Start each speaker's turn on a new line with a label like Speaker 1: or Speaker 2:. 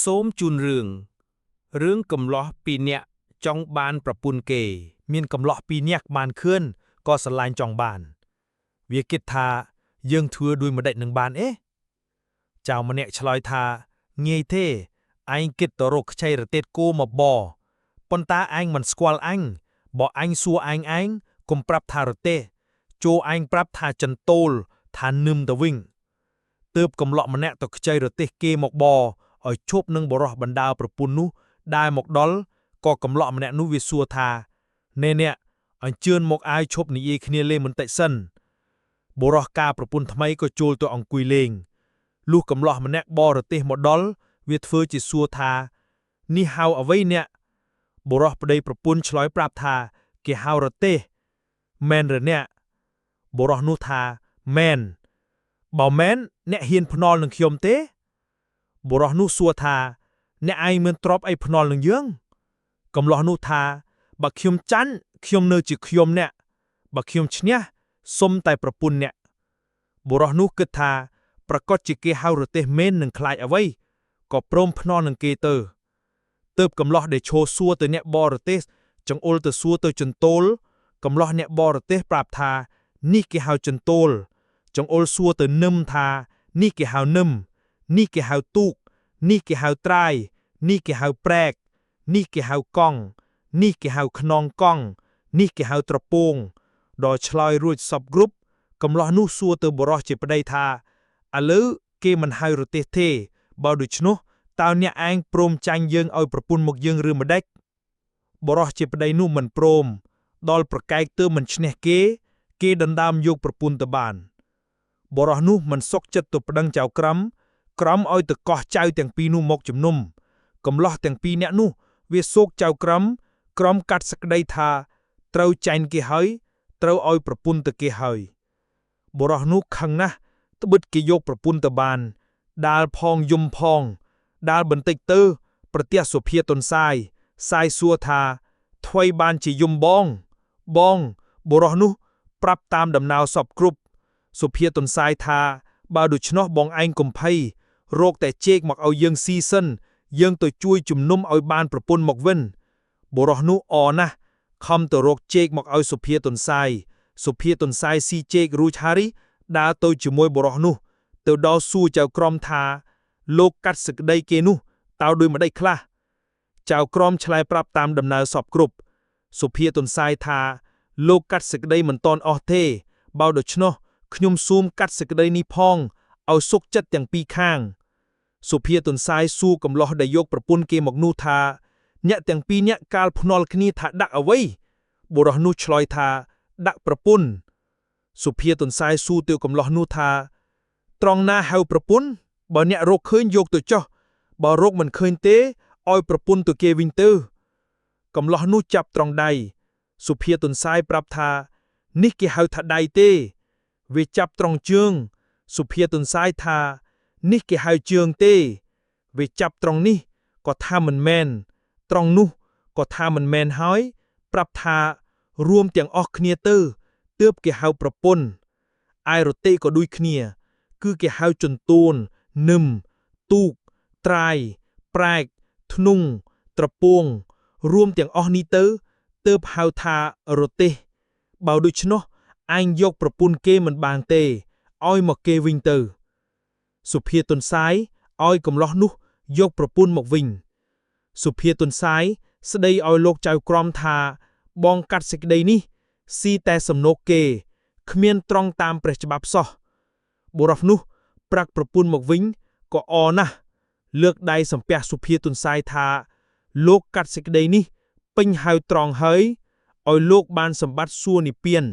Speaker 1: សូមជូនរឿងកំឡោះពីរនាក់ចង់បានប្រពន្ធគេមានកំឡោះពីរនាក់បានខឿនក៏ស្រឡាញ់ចង់បានវាគិតថាយើងធ្វើដោយម្ដេចនឹងបានចៅម្នាក់ឆ្លើយថាងាយទេឯងគិតទៅរកខ្ចីរទេតគោមកបប៉ុន្តែឯងមិនស្គាល់អញបើអញសួរឯងកុំប្រាប់ថារទេចូលឯងប្រាប់ថាចិនតូលថានឹមទៅវិញទើបកំឡោះម្នាក់ទៅខ្ចីរទេគេមកបឲ្យឈប់នឹងបរោះបណ្ដាប្រពន្ធនោះដែលមកដល់ក៏កំឡោះម្នាក់នោះវាសួរថាអ្នកអញ្ជើញមកអាយឈប់និយាយគ្នាលេងបន្តិចសិនបរោះការប្រពន្ធថ្មីក៏ចូលទៅអង្គុយលេងលុះកំឡោះម្នាក់បរទេសមកដល់វាធ្វើជាសួរថានេះហៅអ្វីអ្នកបរោះប្តីប្រពន្ធឆ្លើយប្រាប់ថាគេហៅរទេសមែនឬអ្នកបរោះនោះថាមែនបើមែនអ្នកហ៊ានភ្នាល់នឹងខ្ញុំទេបរោះនោះសួរថាអ្នកឯងមានទ្រព្យអីភ្នាល់នឹងយើងកំឡោះនោះថាបើខ្ញុំចាញ់ខ្ញុំនៅជាខ្ញុំអ្នកបើខ្ញុំឈ្នះសុំតែប្រពន្ធអ្នកបរោះនោះគិតថាប្រកាសជាគេហៅរទេសមែននឹងខ្លាចអ្វីក៏ព្រមភ្នាល់នឹងគេទៅទើបកំឡោះដែលឈោសួរទៅអ្នកបរទេសចង្អុលទៅសួរទៅចន្ទោលកំឡោះអ្នកបរទេសប្រាប់ថានេះគេហៅចន្ទោលចង្អុលសួរទៅនឹមថានេះគេហៅនឹមនេះគេហៅទូកនេះគេហៅត្រាយនេះគេហៅប្រែកនេះគេហៅកង់នេះគេហៅខ្នងកង់នេះគេហៅត្រពងដល់ឆ្លើយរួចសពគ្រប់កំឡោះនោះសួរទៅបរោះជាប្តីថាឥឡូវគេមិនហៅរទេសទេបើដូច្នោះតើអ្នកឯងព្រមចាញ់យើងឲ្យប្រពន្ធមកយើងឬម្ដេចបរោះជាប្តីនោះមិនព្រមដល់ប្រកែកទើបមិនឈ្នះគេដណ្ដើមយកប្រពន្ធទៅបានបរោះនោះមិនសុខចិត្តទៅប្តឹងចៅក្រមឲ្យទៅកោះចៅទាំងពីរនោះមកជំនុំកំឡោះទាំងពីរនាក់នោះវាសោកចៅក្រមកាត់សេចក្តីថាត្រូវចាញ់គេហើយត្រូវឲ្យប្រពន្ធទៅគេហើយបរោះនោះខឹងណាស់ត្បិតគេយកប្រពន្ធទៅបានដាល់ផងយំផងដាល់បន្តិចទៅប្រទះសុភាទុនសាយសួរថាថ្វីបានជាយំបងបរោះនោះប្រាប់តាមដំណើរសពគ្រប់សុភាទុនសាយថាបើដូច្នោះបងឯងកុំភ័យរកតែជែកមកឲ្យយើងស៊ីសិនយើងទៅជួយជំនុំឲ្យបានប្រពន្ធមកវិញបរោះនោះអណាស់ខំទៅរកជែកមកឲ្យសុភាទុនសាយស៊ីជែករួចហើយដើរទៅជាមួយបរោះនោះទៅដល់សួរចៅក្រមថាលោកកាត់សេចក្តីគេនោះតើដោយម្ដេចខ្លះចៅក្រមឆ្លើយប្រាប់តាមដំណើរសពគ្រប់សុភាទុនសាយថាលោកកាត់សេចក្តីមិនតន់អស់ទេបើដូច្នោះខ្ញុំសូមកាត់សេចក្តីនេះផងឲ្យសុខចិត្តទាំងពីរខាងសុភាទុនសាយសួរកំឡោះដែលយកប្រពន្ធគេមកនោះថាអ្នកទាំងពីរនាក់កាលភ្នាល់គ្នាថាដាក់អ្វីបុរសនោះឆ្លើយថាដាក់ប្រពន្ធសុភាទុនសាយសួរទៅកំឡោះនោះថាត្រង់ណាហៅប្រពន្ធបើអ្នករកឃើញយកទៅចោះបើរកមិនឃើញទេឲ្យប្រពន្ធទៅគេវិញទៅកំឡោះនោះចាប់ត្រង់ដៃសុភាទុនសាយប្រាប់ថានេះគេហៅថាដៃទេវាចាប់ត្រង់ជើងសុភាទុនសាយថានេះគេហៅជើងទេវាចាប់ត្រង់នេះក៏ថាមិនមែនត្រង់នោះក៏ថាមិនមែនហើយប្រាប់ថារួមទាំងអស់គ្នាទៅទើបគេហៅប្រពន្ធឯរទេក៏ដូចគ្នាគឺគេហៅចន្ទួននឹមទូកត្រាយប្រែកធ្នង់ត្រពងរួមទាំងអស់នេះទៅទើបហៅថារទេសបើដូច្នោះឯងយកប្រពន្ធគេមិនបានទេឲ្យមកគេវិញទៅសុភាទុនសាយឲ្យកំឡោះនោះយកប្រពន្ធមកវិញសុភាទុនសាយស្ដីឲ្យលោកចៅក្រមថាបងកាត់សេចក្តីនេះស៊ីតែសំណូកគេគ្មានត្រង់តាមព្រះច្បាប់សោះបុរសនោះប្រាក់ប្រពន្ធមកវិញក៏អណាស់លើកដៃសំពះសុភាទុនសាយថាលោកកាត់សេចក្តីនេះពេញហៅត្រង់ហើយឲ្យលោកបានសម្បត្តិសួគ៌និព្វាន